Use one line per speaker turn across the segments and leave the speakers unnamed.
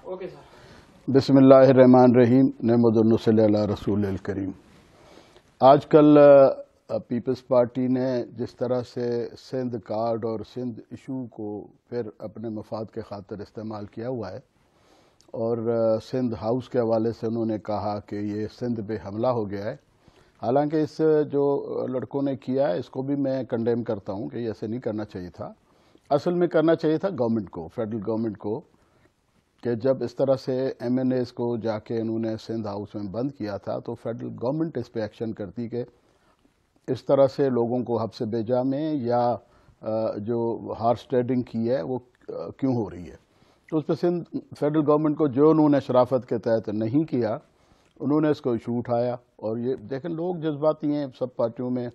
Okay sir.
بسم اللہ الرحمن الرحیم، نحمد و نصلی علی رسول الکریم۔ آج کل پیپلز پارٹی نے جس طرح سے سندھ کارڈ اور سندھ ایشو کو پھر اپنے مفاد کے خاطر استعمال کیا ہوا ہے، اور سندھ ہاؤس کے حوالے سے انہوں نے کہا کہ یہ سندھ پہ حملہ ہو گیا ہے۔ حالانکہ اس جو لڑکوں نے کیا ہے اس کو بھی میں کنڈیم کرتا ہوں کہ یہ ایسے نہیں کرنا چاہیے تھا۔ اصل میں کرنا چاہیے تھا گورنمنٹ کو، فیڈرل گورنمنٹ کو، کہ جب اس طرح سے ایم این ایز کو جا کے انہوں نے سندھ ہاؤس میں بند کیا تھا تو فیڈرل گورنمنٹ اس پہ ایکشن کرتی کہ اس طرح سے لوگوں کو حبس بیجا میں یا جو ہارس ٹریڈنگ کی ہے وہ کیوں ہو رہی ہے۔ تو اس پہ سندھ فیڈرل گورنمنٹ کو جو انہوں نے شرافت کے تحت نہیں کیا، انہوں نے اس کو ایشو اٹھایا۔ اور یہ دیکھیں لوگ جذباتی ہیں سب پارٹیوں میں،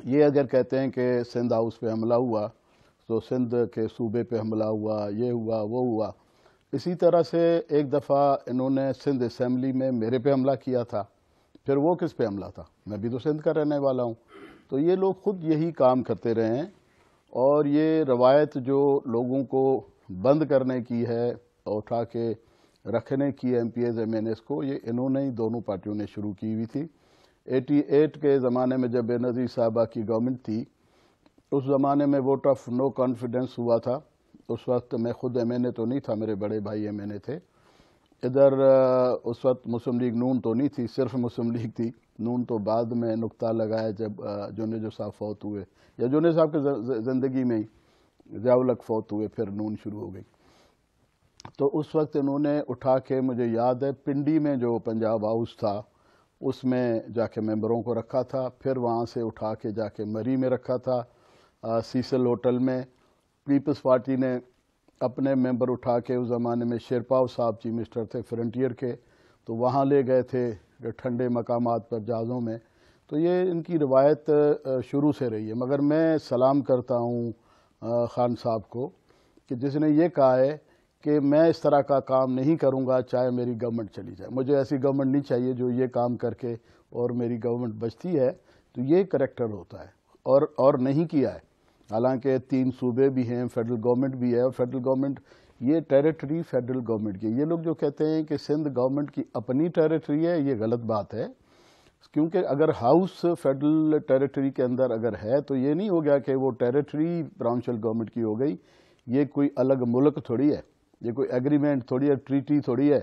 یہ اگر کہتے ہیں کہ سندھ ہاؤس پہ حملہ ہوا تو سندھ کے صوبے پہ حملہ ہوا، یہ ہوا وہ ہوا۔ اسی طرح سے ایک دفعہ انہوں نے سندھ اسمبلی میں میرے پہ حملہ کیا تھا، پھر وہ کس پہ حملہ تھا؟ میں بھی تو سندھ کا رہنے والا ہوں۔ تو یہ لوگ خود یہی کام کرتے رہے ہیں، اور یہ روایت جو لوگوں کو بند کرنے کی ہے اور اٹھا کے رکھنے کی M P A's M N S کو، یہ انہوں نے ہی دونوں پارٹیوں نے شروع کی ہوئی تھی۔ 88 کے زمانے میں جب بے نظیر صاحبہ کی گورنمنٹ تھی، اس زمانے میں ووٹ آف نو کانفیڈنس ہوا تھا۔ اس وقت میں خود ایم این اے تو نہیں تھا، میرے بڑے بھائی ایم این اے تھے ادھر۔ اس وقت مسلم لیگ نون تو نہیں تھی، صرف مسلم لیگ تھی، نون تو بعد میں نقطہ لگایا جب جنید صاحب فوت ہوئے، یا جنید صاحب کے زندگی میں ہی ضیاء الحق فوت ہوئے، پھر نون شروع ہو گئی۔ تو اس وقت انہوں نے اٹھا کے، مجھے یاد ہے پنڈی میں جو پنجاب ہاؤس تھا اس میں جا کے ممبروں کو رکھا تھا، پھر وہاں سے اٹھا کے جا کے مری میں رکھا تھا، سیسل ہوٹل میں۔ پیپلز پارٹی نے اپنے ممبر اٹھا کے، اس زمانے میں شیرپاؤ صاحب چیف منسٹر تھے فرنٹیئر کے، تو وہاں لے گئے تھے ٹھنڈے مقامات پر جہازوں میں۔ تو یہ ان کی روایت شروع سے رہی ہے۔ مگر میں سلام کرتا ہوں خان صاحب کو کہ جس نے یہ کہا ہے کہ میں اس طرح کا کام نہیں کروں گا چاہے میری گورنمنٹ چلی جائے۔ مجھے ایسی گورنمنٹ نہیں چاہیے جو یہ کام کر کے اور میری گورنمنٹ بچتی ہے، تو یہ کریکٹر ہوتا ہے، اور نہیں کیا ہے۔ حالانکہ 3 صوبے بھی ہیں، فیڈرل گورنمنٹ بھی ہے، اور فیڈرل گورنمنٹ یہ ٹیریٹری فیڈرل گورنمنٹ کی۔ یہ لوگ جو کہتے ہیں کہ سندھ گورنمنٹ کی اپنی ٹیریٹری ہے، یہ غلط بات ہے، کیونکہ اگر ہاؤس فیڈرل ٹیریٹری کے اندر اگر ہے تو یہ نہیں ہو گیا کہ وہ ٹیریٹری پراونشل گورنمنٹ کی ہو گئی۔ یہ کوئی الگ ملک تھوڑی ہے، یہ کوئی ایگریمنٹ تھوڑی ہے، ٹریٹی تھوڑی ہے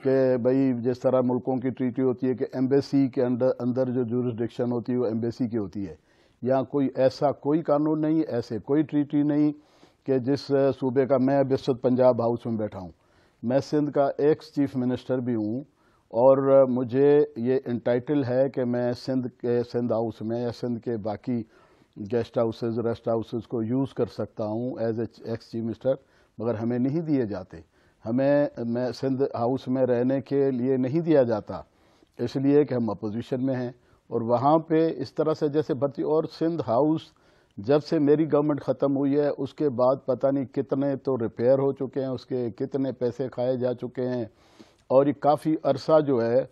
کہ بھئی جس طرح ملکوں کی ٹریٹی ہوتی ہے کہ ایمبیسی کے اندر جو جورسڈکشن ہوتی ہے وہ ایمبیسی کی ہوتی ہے، یا کوئی ایسا کوئی قانون نہیں، ایسے کوئی ٹریٹی نہیں کہ جس صوبے کا، میں اب اس وقت پنجاب ہاؤس میں بیٹھا ہوں، میں سندھ کا ایکس چیف منسٹر بھی ہوں، اور مجھے یہ انٹائٹل ہے کہ میں سندھ ہاؤس میں یا سندھ کے باقی گیسٹ ہاؤسز ریسٹ ہاؤسز کو یوز کر سکتا ہوں as a x chief minister, مگر ہمیں نہیں دیے جاتے۔ میں سندھ ہاؤس میں رہنے کے لیے نہیں دیا جاتا، اس لیے کہ ہم اپوزیشن میں ہیں، اور وہاں پہ اس طرح سے جیسے بھرتی، اور سندھ ہاؤس جب سے میری گورنمنٹ ختم ہوئی ہے اس کے بعد پتہ نہیں کتنے تو ریپیئر ہو چکے ہیں، اس کے کتنے پیسے کھائے جا چکے ہیں، اور یہ کافی عرصہ جو ہے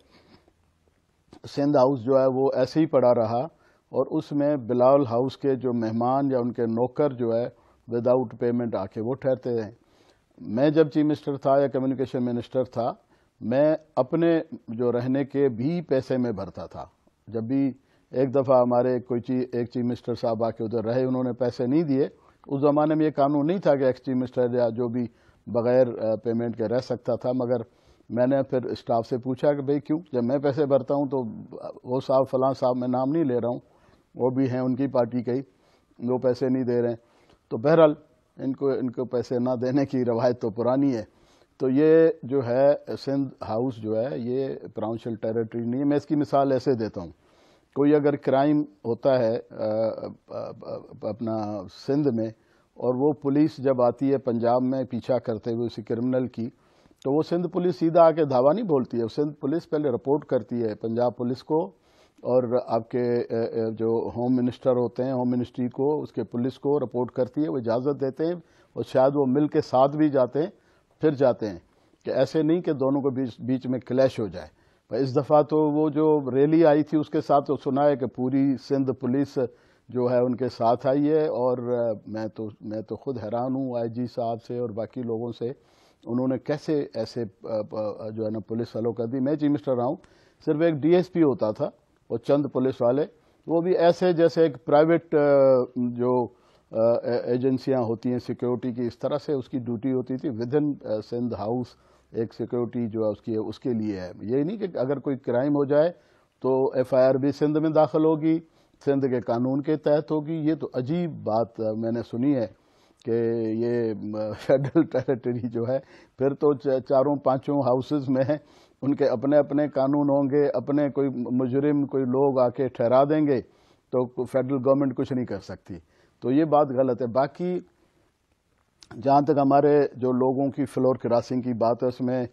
سندھ ہاؤس جو ہے وہ ایسے ہی پڑا رہا، اور اس میں بلال ہاؤس کے جو مہمان یا ان کے نوکر جو ہے وداؤٹ پیمنٹ آ کے وہ ٹھہرتے ہیں۔ میں جب چیف منسٹر تھا یا کمیونیکیشن منسٹر تھا، میں اپنے جو رہنے کے بھی پیسے میں بھرتا تھا۔ جب بھی ایک دفعہ ہمارے ایک چیف منسٹر صاحب آ کے ادھر رہے، انہوں نے پیسے نہیں دیے، اس زمانے میں یہ قانون نہیں تھا کہ ایکس چیف منسٹر یا جو بھی بغیر پیمنٹ کے رہ سکتا تھا، مگر میں نے پھر اسٹاف سے پوچھا کہ بھئی کیوں؟ جب میں پیسے بھرتا ہوں تو وہ صاحب فلاں صاحب، میں نام نہیں لے رہا ہوں، وہ بھی ہیں ان کی پارٹی کے ہی، وہ پیسے نہیں دے رہے ہیں۔ تو بہرحال ان کو پیسے نہ دینے کی روایت تو پرانی ہے۔ تو یہ جو ہے سندھ ہاؤس جو ہے یہ پراونشل ٹیریٹری نہیں ہے۔ میں اس کی مثال ایسے دیتا ہوں، کوئی اگر کرائم ہوتا ہے اپنا سندھ میں، اور وہ پولیس جب آتی ہے پنجاب میں پیچھا کرتے ہوئے اسی کرمنل کی، تو وہ سندھ پولیس سیدھا آ کے دھاوا نہیں بولتی ہے، سندھ پولیس پہلے رپورٹ کرتی ہے پنجاب پولیس کو، اور آپ کے جو ہوم منسٹر ہوتے ہیں ہوم منسٹری کو، اس کے پولیس کو رپورٹ کرتی ہے، وہ اجازت دیتے ہیں، اور شاید وہ مل کے ساتھ بھی جاتے ہیں، پھر جاتے ہیں، کہ ایسے نہیں کہ دونوں کو بیچ میں کلیش ہو جائے۔ اس دفعہ تو وہ جو ریلی آئی تھی اس کے ساتھ تو سنا ہے کہ پوری سندھ پولیس جو ہے ان کے ساتھ آئی ہے، اور میں تو خود حیران ہوں آئی جی صاحب سے اور باقی لوگوں سے انہوں نے کیسے ایسے جو ہے نا پولیس والوں کر دی. میں چیف منسٹر رہا ہوں, صرف ایک ڈی ایس پی ہوتا تھا اور چند پولیس والے, وہ بھی ایسے جیسے ایک پرائیویٹ جو ایجنسیاں ہوتی ہیں سیکیورٹی کی, اس طرح سے اس کی ڈیوٹی ہوتی تھی. ود ان سندھ ہاؤس ایک سیکیورٹی جو ہے اس کے لیے ہے. یہ نہیں کہ اگر کوئی کرائم ہو جائے تو ایف آئی آر بھی سندھ میں داخل ہوگی, سندھ کے قانون کے تحت ہوگی. یہ تو عجیب بات میں نے سنی ہے کہ یہ فیڈرل ٹیریٹری جو ہے, پھر تو چاروں پانچوں ہاؤسز میں ان کے اپنے اپنے قانون ہوں گے, اپنے کوئی مجرم کوئی لوگ آ کے ٹھہرا دیں گے تو فیڈرل گورنمنٹ کچھ نہیں کر سکتی. تو یہ بات غلط ہے. باقی جہاں تک ہمارے جو لوگوں کی فلور کراسنگ کی بات ہے, اس میں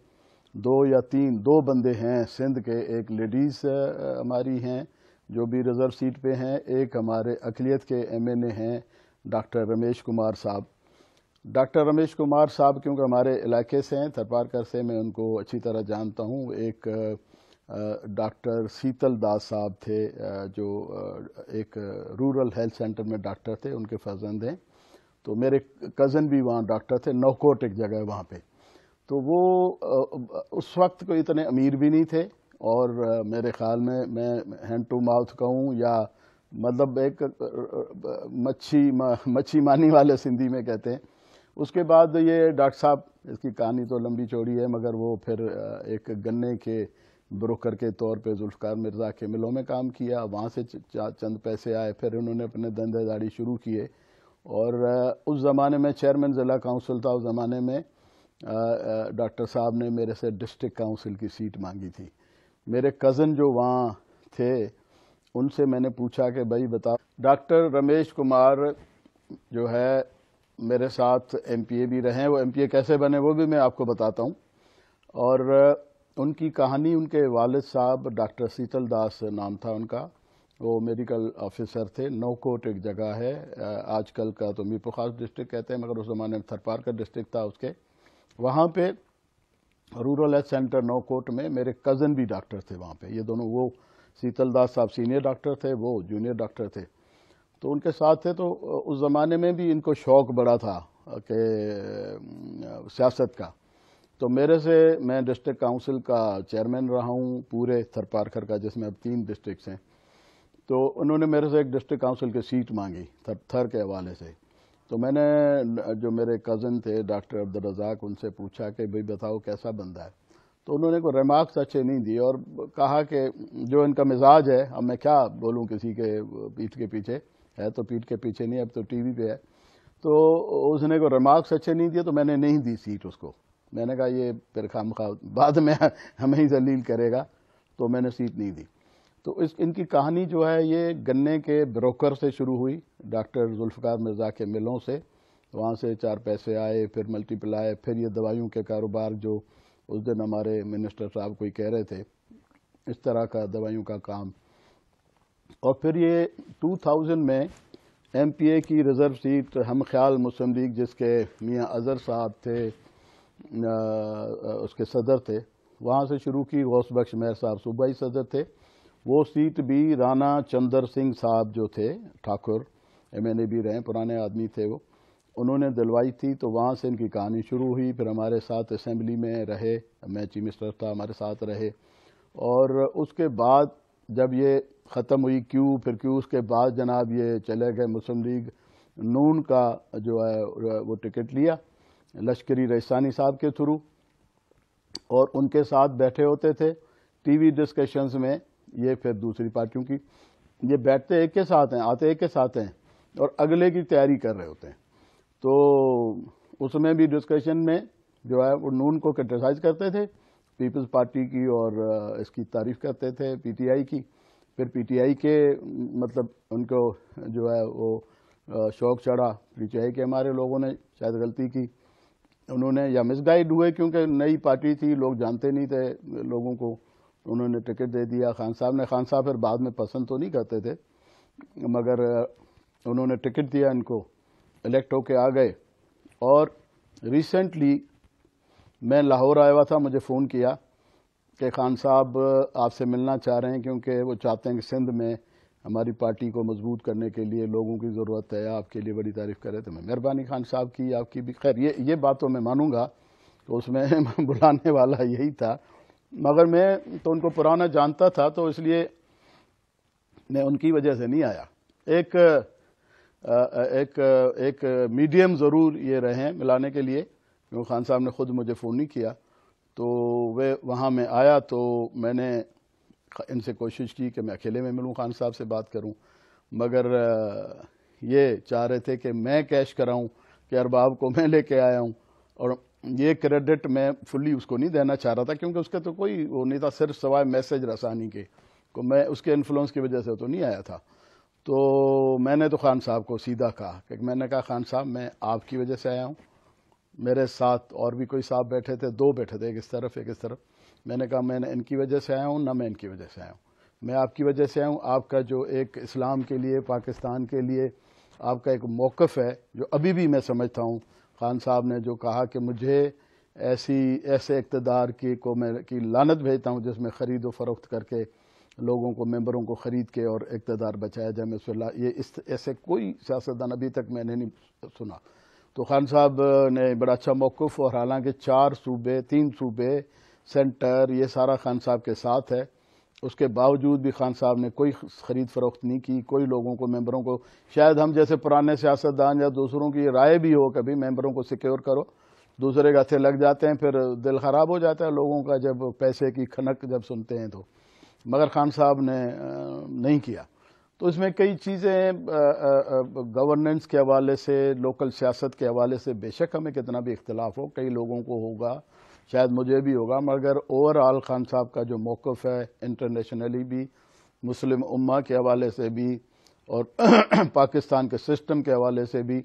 دو بندے ہیں سندھ کے, ایک لیڈیز ہماری ہیں جو بھی ریزرو سیٹ پہ ہیں, ایک ہمارے اقلیت کے ایم این اے ہیں ڈاکٹر رمیش کمار صاحب. ڈاکٹر رمیش کمار صاحب کیونکہ ہمارے علاقے سے ہیں, تھرپارکر سے, میں ان کو اچھی طرح جانتا ہوں. ایک ڈاکٹر سیتل داس صاحب تھے جو ایک رورل ہیلتھ سینٹر میں ڈاکٹر تھے, ان کے فرزند ہیں. تو میرے کزن بھی وہاں ڈاکٹر تھے, نوکوٹ ایک جگہ ہے وہاں پہ. تو وہ اس وقت کوئی اتنے امیر بھی نہیں تھے, اور میرے خیال میں ہینڈ ٹو ماؤتھ کہوں یا مطلب ایک مچھی مانی والے سندھی میں کہتے ہیں. اس کے بعد یہ ڈاکٹر صاحب, اس کی کہانی تو لمبی چوڑی ہے, مگر وہ پھر ایک گنے کے بروکر کے طور پہ ذوالفقار مرزا کے ملوں میں کام کیا, وہاں سے چند پیسے آئے, پھر انہوں نے اپنے دندے داڑھی شروع کیے. اور اس زمانے میں چیئرمین ضلع کونسل تھا, اس زمانے میں ڈاکٹر صاحب نے میرے سے ڈسٹرکٹ کونسل کی سیٹ مانگی تھی. میرے کزن جو وہاں تھے ان سے میں نے پوچھا کہ بھائی بتاؤ. ڈاکٹر رمیش کمار جو ہے میرے ساتھ ایم پی اے بھی رہے ہیں, وہ ایم پی اے کیسے بنے وہ بھی میں آپ کو بتاتا ہوں. اور ان کی کہانی, ان کے والد صاحب ڈاکٹر سیتل داس نام تھا ان کا, وہ میڈیکل آفیسر تھے. نوکوٹ ایک جگہ ہے, آج کل کا تو میرپور خاص ڈسٹرکٹ کہتے ہیں, مگر اس زمانے میں تھرپارکر ڈسٹرکٹ تھا اس کے. وہاں پہ رورل ہیلتھ سینٹر نوکوٹ میں میرے کزن بھی ڈاکٹر تھے وہاں پہ. یہ دونوں, وہ سیتل داس صاحب سینئر ڈاکٹر تھے, وہ جونیئر ڈاکٹر تھے, تو ان کے ساتھ تھے. تو اس زمانے میں بھی ان کو شوق بڑا تھا کہ سیاست کا. تو میرے سے, میں ڈسٹرکٹ کونسل کا چیئرمین رہا ہوں پورے تھرپارکر کا, جس میں اب 3 ڈسٹرکٹس ہیں. تو انہوں نے میرے سے ایک ڈسٹرکٹ کونسل کی سیٹ مانگی تھر کے حوالے سے. تو میں نے جو میرے کزن تھے ڈاکٹر عبدالرزاق, ان سے پوچھا کہ بھئی بتاؤ کیسا بندہ ہے. تو انہوں نے کوئی ریمارکس اچھے نہیں دیے اور کہا کہ جو ان کا مزاج ہے, اب میں کیا بولوں کسی کے پیٹھ کے پیچھے, ہے تو پیٹھ کے پیچھے نہیں, اب تو ٹی وی پہ ہے. تو اس نے کوئی ریمارکس اچھے نہیں دیے, تو میں نے نہیں دی سیٹ اس کو. میں نے کہا یہ پھر خامخواہ بعد میں ہمیں ہی ذلیل کرے گا, تو میں نے سیٹ نہیں دی. تو ان کی کہانی جو ہے یہ گنے کے بروکر سے شروع ہوئی, ڈاکٹر ذوالفقار مرزا کے ملوں سے. وہاں سے 4 پیسے آئے, پھر ملٹیپل آئے, پھر یہ دوائیوں کے کاروبار جو اس دن ہمارے منسٹر صاحب کوئی کہہ رہے تھے, اس طرح کا دوائیوں کا کام. اور پھر یہ 2000 میں ایم پی اے کی ریزرو سیٹ ہم خیال مسلم لیگ, جس کے میاں اظہر صاحب تھے, اس کے صدر تھے, وہاں سے شروع کی. غوث بخش مہر صاحب صوبائی صدر تھے. وہ سیٹ بھی رانا چندر سنگھ صاحب جو تھے ٹھاکر, ایم این اے بھی رہے, پرانے آدمی تھے وہ, انہوں نے دلوائی تھی. تو وہاں سے ان کی کہانی شروع ہوئی. پھر ہمارے ساتھ اسمبلی میں رہے, میں چیف منسٹر تھا, ہمارے ساتھ رہے. اور اس کے بعد جب یہ ختم ہوئی کیوں, پھر کیوں اس کے بعد جناب یہ چلے گئے مسلم لیگ نون کا جو ہے وہ ٹکٹ لیا لشکری رئیسانی صاحب کے تھرو, اور ان کے ساتھ بیٹھے ہوتے تھے ٹی وی ڈسکشنز میں. یہ پھر دوسری پارٹیوں کی, یہ بیٹھتے ایک کے ساتھ ہیں, آتے ایک کے ساتھ ہیں, اور اگلے کی تیاری کر رہے ہوتے ہیں. تو اس میں بھی ڈسکشن میں جو ہے وہ نون کو کرٹیسائز کرتے تھے, پیپلز پارٹی کی, اور اس کی تعریف کرتے تھے پی ٹی آئی کی. پھر پی ٹی آئی کے مطلب ان کو جو ہے وہ شوق چڑھا, پی ٹی آئی کے ہمارے لوگوں نے شاید غلطی کی, انہوں نے یا مس گائیڈ ہوئے کیونکہ نئی پارٹی تھی, لوگ جانتے نہیں تھے لوگوں کو, انہوں نے ٹکٹ دے دیا خان صاحب نے. خان صاحب پھر بعد میں پسند تو نہیں کرتے تھے, مگر انہوں نے ٹکٹ دیا ان کو, الیکٹ ہو کے آ گئے. اور ریسنٹلی میں لاہور آیا ہوا تھا, مجھے فون کیا کہ خان صاحب آپ سے ملنا چاہ رہے ہیں کیونکہ وہ چاہتے ہیں کہ سندھ میں ہماری پارٹی کو مضبوط کرنے کے لیے لوگوں کی ضرورت ہے, آپ کے لیے بڑی تعریف کرے. تو میں مہربانی خان صاحب کی, آپ کی بھی. خیر یہ بات تو میں مانوں گا تو اس میں بلانے والا یہی تھا، مگر میں تو ان کو پرانا جانتا تھا تو اس لیے میں ان کی وجہ سے نہیں آیا۔ ایک میڈیم ضرور یہ رہے ملانے کے لیے، کیونکہ خان صاحب نے خود مجھے فون نہیں کیا، تو وہاں میں آیا تو میں نے ان سے کوشش کی کہ میں اکیلے میں ملوں، خان صاحب سے بات کروں، مگر یہ چاہ رہے تھے کہ میں کیش کراؤں کہ ارباب کو میں لے کے آیا ہوں، اور یہ کریڈٹ میں فلی اس کو نہیں دینا چاہ رہا تھا، کیونکہ اس کا تو کوئی وہ نہیں تھا، صرف سوائے میسج رسانی کے، کو میں اس کے انفلوئنس کی وجہ سے تو نہیں آیا تھا۔ تو میں نے تو خان صاحب کو سیدھا کہا کہ میں نے کہا خان صاحب میں آپ کی وجہ سے آیا ہوں، میرے ساتھ اور بھی کوئی صاحب بیٹھے تھے، دو بیٹھے تھے، ایک اس طرف ایک اس طرف، میں نے کہا میں نے ان کی وجہ سے آیا ہوں، نہ میں ان کی وجہ سے آیا ہوں، میں آپ کی وجہ سے آیا ہوں۔ آپ کا جو ایک اسلام کے لیے، پاکستان کے لیے آپ کا ایک موقف ہے، جو ابھی بھی میں سمجھتا ہوں، خان صاحب نے جو کہا کہ مجھے ایسے اقتدار کی لعنت بھیجتا ہوں جس میں خرید و فروخت کر کے لوگوں کو، ممبروں کو خرید کے اور اقتدار بچایا جائے، میں یہ ایسے کوئی سیاستدان ابھی تک میں نے نہیں سنا۔ تو خان صاحب نے بڑا اچھا موقف، اور حالانکہ 4 صوبے، 3 صوبے، سینٹر، یہ سارا خان صاحب کے ساتھ ہے، اس کے باوجود بھی خان صاحب نے کوئی خرید فروخت نہیں کی، کوئی لوگوں کو، ممبروں کو، شاید ہم جیسے پرانے سیاستدان یا دوسروں کی رائے بھی ہو کبھی ممبروں کو سیکیور کرو، دوسرے کے ہاتھے لگ جاتے ہیں، پھر دل خراب ہو جاتا ہے لوگوں کا جب پیسے کی کھنک جب سنتے ہیں تو، مگر خان صاحب نے نہیں کیا۔ تو اس میں کئی چیزیں گورننس کے حوالے سے، لوکل سیاست کے حوالے سے بے شک ہمیں کتنا بھی اختلاف ہو، کئی لوگوں کو ہوگا، شاید مجھے بھی ہوگا، مگر اوورآل خان صاحب کا جو موقف ہے انٹرنیشنلی بھی، مسلم امہ کے حوالے سے بھی، اور پاکستان کے سسٹم کے حوالے سے بھی،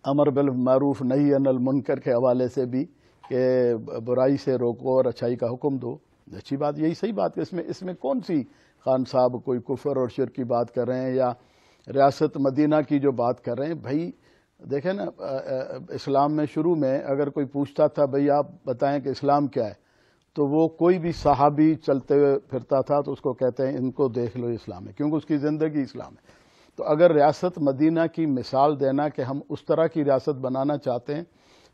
امر بالمعروف نہی عن المنکر کے حوالے سے بھی، کہ برائی سے روکو اور اچھائی کا حکم دو، اچھی بات، یہی صحیح بات ہے۔ اس میں کون سی خان صاحب کوئی کفر اور شرک کی بات کر رہے ہیں، یا ریاست مدینہ کی جو بات کر رہے ہیں؟ بھائی دیکھیں نا، اسلام میں شروع میں اگر کوئی پوچھتا تھا بھائی آپ بتائیں کہ اسلام کیا ہے، تو وہ کوئی بھی صحابی چلتے ہوئے پھرتا تھا تو اس کو کہتے ہیں ان کو دیکھ لو اسلام ہے، کیونکہ اس کی زندگی اسلام ہے۔ تو اگر ریاست مدینہ کی مثال دینا کہ ہم اس طرح کی ریاست بنانا چاہتے ہیں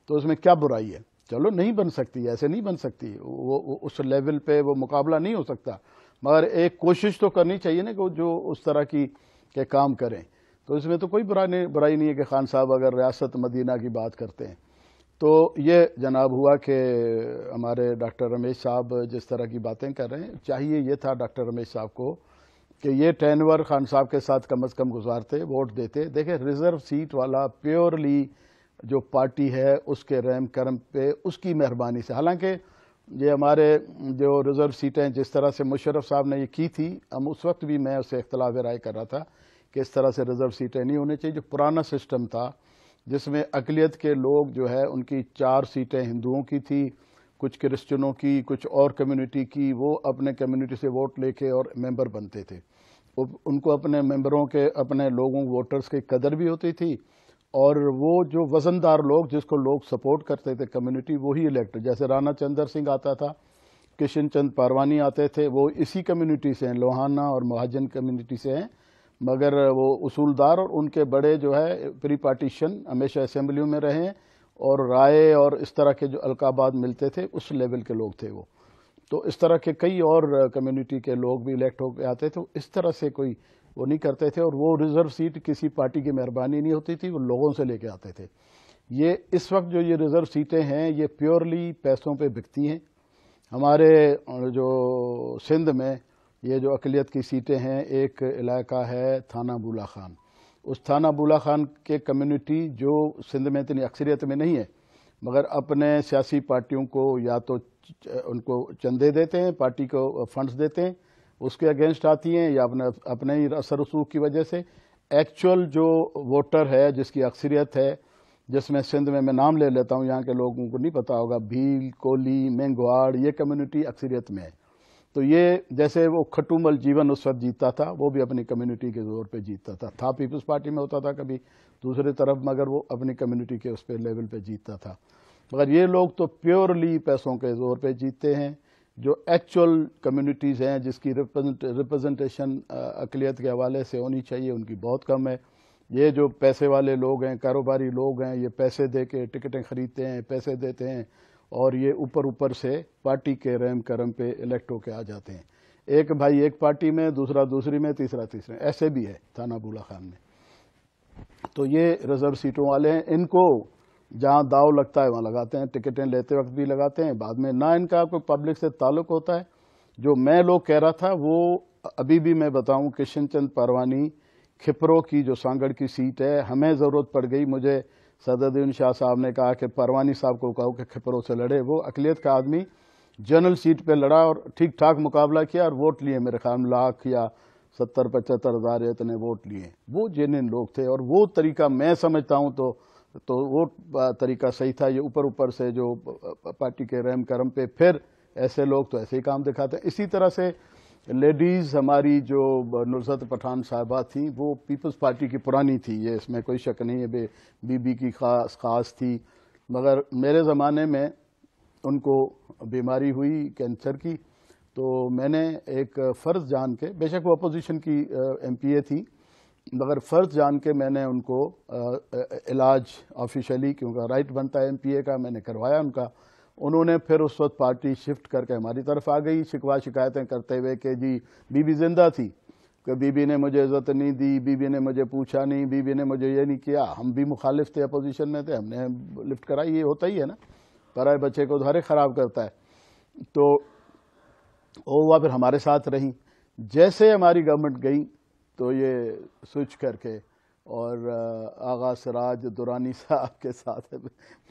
تو اس میں کیا برائی ہے؟ چلو نہیں بن سکتی، ایسے نہیں بن سکتی، وہ اس لیول پہ وہ مقابلہ نہیں ہو سکتا، مگر ایک کوشش تو کرنی چاہیے نا کہ جو اس طرح کی کے کام کریں۔ تو اس میں تو کوئی برائی نہیں ہے کہ خان صاحب اگر ریاست مدینہ کی بات کرتے ہیں۔ تو یہ جناب ہوا کہ ہمارے ڈاکٹر رمیش صاحب جس طرح کی باتیں کر رہے ہیں، چاہیے یہ تھا ڈاکٹر رمیش صاحب کو کہ یہ ٹینور خان صاحب کے ساتھ کم از کم گزارتے، ووٹ دیتے۔ دیکھیں ریزرو سیٹ والا پیورلی جو پارٹی ہے اس کے رحم کرم پہ، اس کی مہربانی سے، حالانکہ یہ ہمارے جو ریزرو سیٹیں جس طرح سے مشرف صاحب نے یہ کی تھی، ہم اس وقت بھی میں اسے اختلاف رائے کر رہا تھا کہ اس طرح سے ریزرو سیٹیں نہیں ہونی چاہیے۔ جو پرانا سسٹم تھا جس میں اقلیت کے لوگ جو ہے ان کی 4 سیٹیں ہندوؤں کی تھی، کچھ کرسچنوں کی، کچھ اور کمیونٹی کی، وہ اپنے کمیونٹی سے ووٹ لے کے اور ممبر بنتے تھے، ان کو اپنے ممبروں کے، اپنے لوگوں ووٹرز کی قدر بھی ہوتی تھی، اور وہ جو وزندار لوگ جس کو لوگ سپورٹ کرتے تھے کمیونٹی، وہی الیکٹ، جیسے رانا چندر سنگھ آتا تھا، کشن چند پاروانی آتے تھے، وہ اسی کمیونٹی سے ہیں، لوہانہ اور مہاجن کمیونٹی سے ہیں، مگر وہ اصولدار اور ان کے بڑے جو ہے پری پارٹیشن ہمیشہ اسمبلیوں میں رہے ہیں، اور رائے اور اس طرح کے جو القابات ملتے تھے اس لیول کے لوگ تھے وہ۔ تو اس طرح کے کئی اور کمیونٹی کے لوگ بھی الیکٹ ہو کے آتے تھے، اس طرح سے کوئی وہ نہیں کرتے تھے، اور وہ ریزرو سیٹ کسی پارٹی کی مہربانی نہیں ہوتی تھی، وہ لوگوں سے لے کے آتے تھے۔ یہ اس وقت جو یہ ریزرو سیٹیں ہیں یہ پیورلی پیسوں پہ بکتی ہیں۔ ہمارے جو سندھ میں یہ جو اقلیت کی سیٹیں ہیں، ایک علاقہ ہے تھانہ بولا خان، اس تھانہ بولا خان کے کمیونٹی جو سندھ میں اتنی اکثریت میں نہیں ہے، مگر اپنے سیاسی پارٹیوں کو یا تو ان کو چندے دیتے ہیں، پارٹی کو فنڈز دیتے ہیں، اس کے اگینسٹ آتی ہیں، یا اپنے ہی اثر رسوخ کی وجہ سے ایکچوئل جو ووٹر ہے جس کی اکثریت ہے، جس میں سندھ میں نام لے لیتا ہوں، یہاں کے لوگوں کو نہیں پتا ہوگا، بھیل، کولی، مینگواڑ، یہ کمیونٹی اکثریت میں ہے۔ تو یہ جیسے وہ کھٹومل جیون اس وقت جیتتا تھا، وہ بھی اپنی کمیونٹی کے زور پہ جیتتا تھا پیپلز پارٹی میں ہوتا تھا کبھی دوسری طرف، مگر وہ اپنی کمیونٹی کے اس پہ لیول پہ جیتتا تھا۔ مگر یہ لوگ تو پیورلی پیسوں کے زور پہ جیتتے ہیں۔ جو ایکچوئل کمیونٹیز ہیں جس کی ریپرزنٹیشن اقلیت کے حوالے سے ہونی چاہیے، ان کی بہت کم ہے۔ یہ جو پیسے والے لوگ ہیں، کاروباری لوگ ہیں، یہ پیسے دے کے ٹکٹیں خریدتے ہیں، پیسے دیتے ہیں، اور یہ اوپر سے پارٹی کے رحم کرم پہ الیکٹ ہو کے آ جاتے ہیں. ایک بھائی ایک پارٹی میں، دوسرا دوسری میں، تیسرا تیسرے، ایسے بھی ہے تھانہ بولا خان میں. تو یہ ریزرو سیٹوں والے ہیں، ان کو جہاں داؤ لگتا ہے وہاں لگاتے ہیں، ٹکٹیں لیتے وقت بھی لگاتے ہیں، بعد میں نہ ان کا کوئی پبلک سے تعلق ہوتا ہے. جو میں لوگ کہہ رہا تھا وہ ابھی بھی میں بتاؤں، کشن چند پروانی کھپرو کی جو سانگڑ کی سیٹ ہے، ہمیں ضرورت پڑ گئی، مجھے صدرالدین شاہ صاحب نے کہا کہ پروانی صاحب کو کہو کہ کھپرو سے لڑے. وہ اقلیت کا آدمی جنرل سیٹ پہ لڑا اور ٹھیک ٹھاک مقابلہ کیا اور ووٹ لیے، میرے خیال میں 1,00,000 یا 70-75 ہزار اتنے ووٹ لیے. وہ جنن لوگ تھے، اور وہ طریقہ میں سمجھتا ہوں تو وہ طریقہ صحیح تھا. یہ اوپر سے جو پارٹی کے رحم کرم پہ پھر ایسے لوگ تو ایسے ہی کام دکھاتے ہیں. اسی طرح سے لیڈیز ہماری جو نصرت پٹھان صاحبہ تھیں، وہ پیپلز پارٹی کی پرانی تھی، یہ اس میں کوئی شک نہیں ہے، بی بی کی خاص تھی. مگر میرے زمانے میں ان کو بیماری ہوئی کینسر کی، تو میں نے ایک فرض جان کے، بے شک وہ اپوزیشن کی ایم پی اے تھی، مگر فرض جان کے میں نے ان کو علاج آفیشلی، کیونکہ رائٹ بنتا ہے ایم پی اے کا، میں نے کروایا ان کا. انہوں نے پھر اس وقت پارٹی شفٹ کر کے ہماری طرف آ گئی، شکوہ شکایتیں کرتے ہوئے کہ جی بی بی زندہ تھی، کہ بی بی نے مجھے عزت نہیں دی، بی بی نے مجھے پوچھا نہیں، بی بی نے مجھے یہ نہیں کیا. ہم بھی مخالف تھے، اپوزیشن میں تھے، ہم نے لفٹ کرائی. یہ ہوتا ہی ہے نا، پرائے بچے کو تو ہر ایک خراب کرتا ہے. تو وہ ہوا، پھر ہمارے ساتھ رہیں. جیسے ہماری گورنمنٹ گئی تو یہ سوئچ کر کے اور آغا سراج دورانی صاحب کے ساتھ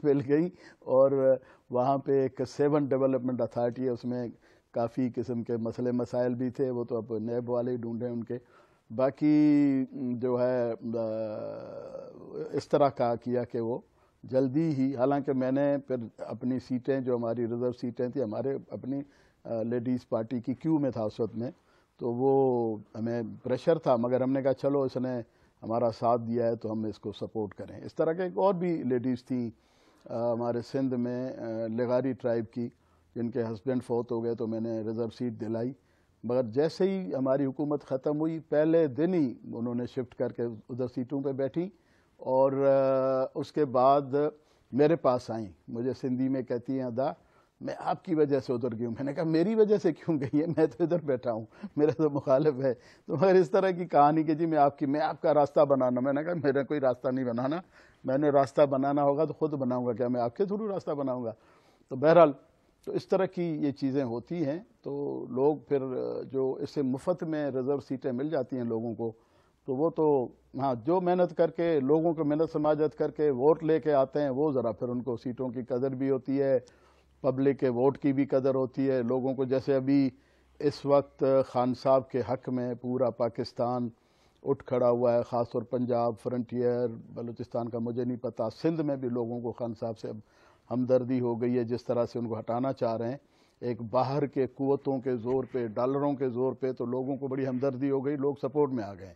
مل گئی، اور وہاں پہ ایک 7 ڈیولپمنٹ اتھارٹی ہے، اس میں کافی قسم کے مسئلے مسائل بھی تھے. وہ تو اب نیب والے ہی ڈھونڈے ان کے. باقی جو ہے اس طرح کا کیا کہ وہ جلدی ہی، حالانکہ میں نے پھر اپنی سیٹیں جو ہماری ریزرو سیٹیں تھیں، ہمارے اپنی لیڈیز پارٹی کی کیو میں تھا اس وقت میں، تو وہ ہمیں پریشر تھا، مگر ہم نے کہا چلو اس نے ہمارا ساتھ دیا ہے تو ہم اس کو سپورٹ کریں. اس طرح کے اور بھی لیڈیز تھیں ہمارے سندھ میں، لغاری ٹرائب کی، جن کے ہسبینڈ فوت ہو گئے، تو میں نے ریزرو سیٹ دلائی. مگر جیسے ہی ہماری حکومت ختم ہوئی، پہلے دن ہی انہوں نے شفٹ کر کے ادھر سیٹوں پہ بیٹھی، اور اس کے بعد میرے پاس آئیں. مجھے سندھی میں کہتی ہیں ادا میں آپ کی وجہ سے ادھر گئی ہوں. میں نے کہا میری وجہ سے کیوں گئی ہے، میں تو ادھر بیٹھا ہوں، میرا تو مخالف ہے. تو مگر اس طرح کی کہانی کہ جی میں آپ کا راستہ بنانا. میں نے کہا میرا کوئی راستہ نہیں بنانا، میں نے راستہ بنانا ہوگا تو خود بناؤں گا، کیا میں آپ کے تھرو راستہ بناؤں گا. تو بہرحال تو اس طرح کی یہ چیزیں ہوتی ہیں. تو لوگ پھر جو اس سے مفت میں ریزرو سیٹیں مل جاتی ہیں لوگوں کو، تو وہ تو ہاں جو محنت کر کے لوگوں کو محنت سماجت کر کے ووٹ لے کے آتے ہیں، وہ ذرا پھر ان کو سیٹوں کی قدر بھی ہوتی ہے، پبلک کے ووٹ کی بھی قدر ہوتی ہے لوگوں کو. جیسے ابھی اس وقت خان صاحب کے حق میں پورا پاکستان اٹھ کھڑا ہوا ہے، خاص طور پنجاب، فرنٹیئر، بلوچستان کا مجھے نہیں پتا، سندھ میں بھی لوگوں کو خان صاحب سے اب ہمدردی ہو گئی ہے، جس طرح سے ان کو ہٹانا چاہ رہے ہیں ایک باہر کے قوتوں کے زور پہ، ڈالروں کے زور پہ، تو لوگوں کو بڑی ہمدردی ہو گئی، لوگ سپورٹ میں آ گئے.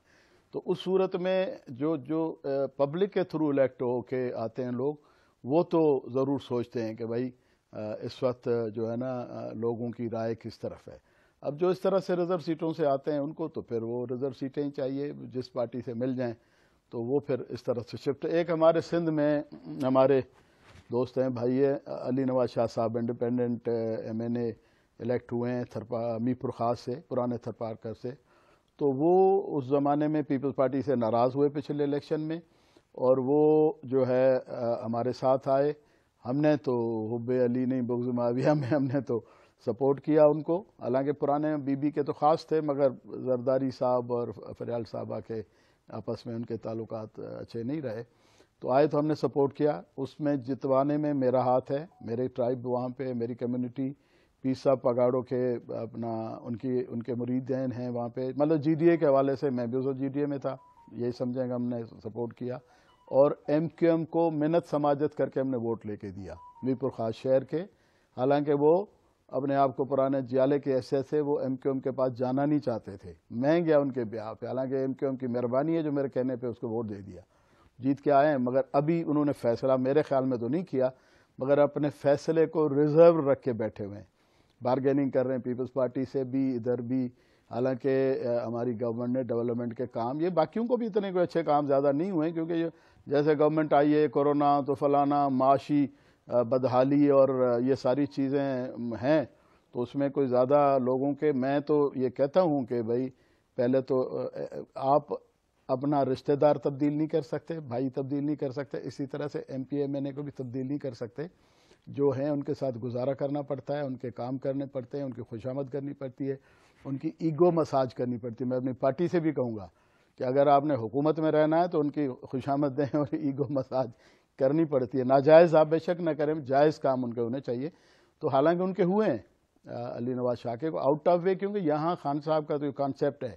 تو اس صورت میں جو پبلک کے تھرو الیکٹ ہو کے آتے ہیں لوگ، وہ تو ضرور سوچتے ہیں کہ بھائی اس وقت جو ہے نا لوگوں کی رائے کس طرف ہے. اب جو اس طرح سے ریزرو سیٹوں سے آتے ہیں ان کو تو پھر وہ ریزرو سیٹیں ہی چاہیے، جس پارٹی سے مل جائیں تو وہ پھر اس طرح سے شفٹ. ایک ہمارے سندھ میں ہمارے دوست ہیں، بھائی علی نواز شاہ صاحب، انڈیپینڈنٹ ایم این اے الیکٹ ہوئے ہیں میرپور خاص سے، پرانے تھرپارکر سے. تو وہ اس زمانے میں پیپلز پارٹی سے ناراض ہوئے پچھلے الیکشن میں، اور وہ جو ہے ہمارے ساتھ آئے. ہم نے تو حب علی نہیں بغض معاویہ میں ہم نے تو سپورٹ کیا ان کو، حالانکہ پرانے بی بی کے تو خاص تھے، مگر زرداری صاحب اور فریال صاحبہ کے آپس میں ان کے تعلقات اچھے نہیں رہے. تو آئے تو ہم نے سپورٹ کیا. اس میں جتوانے میں میرا ہاتھ ہے، میرے ٹرائب وہاں پہ، میری کمیونٹی، پیر صاحب پگاڑوں کے اپنا ان کے مریدین ہیں وہاں پہ. مطلب جی ڈی اے کے حوالے سے میں بھی اس جی ڈی اے میں تھا، یہی سمجھیں گا، ہم نے سپورٹ کیا. اور ایم کیو ایم کو منت سماجت کر کے ہم نے ووٹ لے کے دیا میرپور خاص شہر کے. حالانکہ وہ اپنے آپ کو پرانے جیالے کے ایسے سے وہ ایم کیو ایم کے پاس جانا نہیں چاہتے تھے. میں گیا ان کے بیاہ پہ، حالانکہ ایم کیو ایم کی مہربانی ہے جو میرے کہنے پہ اس کو ووٹ دے دیا، جیت کے آئے ہیں. مگر ابھی انہوں نے فیصلہ میرے خیال میں تو نہیں کیا، مگر اپنے فیصلے کو ریزرو رکھ کے بیٹھے ہوئے ہیں، بارگیننگ کر رہے ہیں پیپلز پارٹی سے بھی، ادھر بھی حالانکہ ہماری گورنمنٹ نے ڈیولپمنٹ کے کام، یہ باقیوں کو بھی اتنے کوئی اچھے کام زیادہ نہیں ہوئے ہیں، کیونکہ یہ جیسے گورنمنٹ آئی ہے، کورونا تو فلانا معاشی بدحالی اور یہ ساری چیزیں ہیں، تو اس میں کوئی زیادہ لوگوں کے، میں تو یہ کہتا ہوں کہ بھائی پہلے تو آپ اپنا رشتہ دار تبدیل نہیں کر سکتے، بھائی تبدیل نہیں کر سکتے، اسی طرح سے ایم پی ایم این اے کو بھی تبدیل نہیں کر سکتے، جو ہیں ان کے ساتھ گزارا کرنا پڑتا ہے، ان کے کام کرنے پڑتے ہیں، ان کی خوشامد کرنی پڑتی ہے، ان کی ایگو مساج کرنی پڑتی ہے۔ میں اپنی پارٹی سے بھی کہوں گا کہ اگر آپ نے حکومت میں رہنا ہے تو ان کی خوشامدیں اور ایگو مساج کرنی پڑتی ہے۔ ناجائز آپ بے شک نہ کریں، جائز کام ان کے ہونے چاہیے، تو حالانکہ ان کے ہوئے ہیں علی نواز شاہ کے کو آؤٹ آف وے، کیونکہ یہاں خان صاحب کا تو کانسیپٹ ہے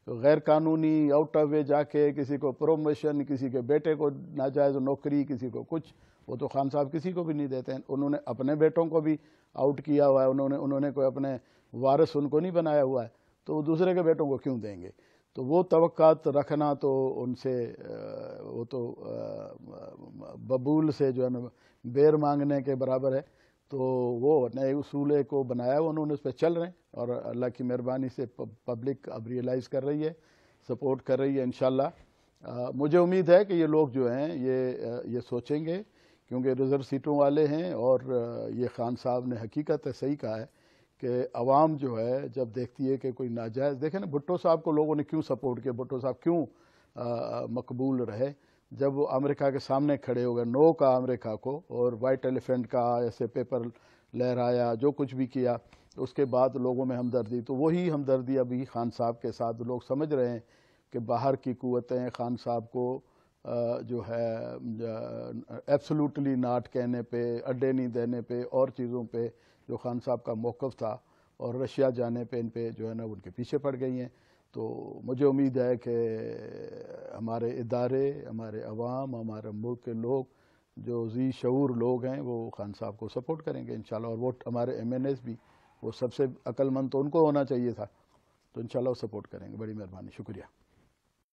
غیر قانونی آؤٹ آف وے جا کے کسی کو پروموشن، کسی کے بیٹے کو ناجائز نوکری، کسی کو کچھ، وہ تو خان صاحب کسی کو بھی نہیں دیتے ہیں۔ انہوں نے اپنے بیٹوں کو بھی آؤٹ کیا ہوا ہے، انہوں نے کوئی اپنے وارث ان کو نہیں بنایا ہوا ہے، تو وہ دوسرے کے بیٹوں کو کیوں دیں گے؟ تو وہ توقعات رکھنا تو ان سے وہ تو ببول سے جو ہے نا بیر مانگنے کے برابر ہے۔ تو وہ نئے اصول کو بنایا ہوا، انہوں نے اس پہ چل رہے ہیں، اور اللہ کی مہربانی سے پبلک اب ریئلائز کر رہی ہے، سپورٹ کر رہی ہے انشاءاللہ۔ مجھے امید ہے کہ یہ لوگ جو ہیں یہ سوچیں گے، کیونکہ ریزرو سیٹوں والے ہیں، اور یہ خان صاحب نے حقیقت صحیح کہا ہے کہ عوام جو ہے جب دیکھتی ہے کہ کوئی ناجائز، دیکھیں نا بھٹو صاحب کو لوگوں نے کیوں سپورٹ کیا، بھٹو صاحب کیوں مقبول رہے؟ جب وہ امریکہ کے سامنے کھڑے ہو گئے، نو کا امریکہ کو، اور وائٹ ایلیفینٹ کا ایسے پیپر لہرایا، جو کچھ بھی کیا، اس کے بعد لوگوں میں ہمدردی، تو وہی ہمدردی ابھی خان صاحب کے ساتھ لوگ سمجھ رہے ہیں کہ باہر کی قوتیں خان صاحب کو جو ہے ایبسولوٹلی ناٹ کہنے پہ، اڈے نہیں دینے پہ، اور چیزوں پہ جو خان صاحب کا موقف تھا، اور رشیا جانے پہ ان پہ جو ہے نا ان کے پیچھے پڑ گئی ہیں۔ تو مجھے امید ہے کہ ہمارے ادارے، ہمارے عوام، ہمارے ملک کے لوگ جو ذی شعور لوگ ہیں وہ خان صاحب کو سپورٹ کریں گے انشاءاللہ، اور وہ ہمارے ایم این ایز بھی، وہ سب سے عقل مند تو ان کو ہونا چاہیے تھا، تو انشاءاللہ وہ سپورٹ کریں گے۔ بڑی مہربانی، شکریہ۔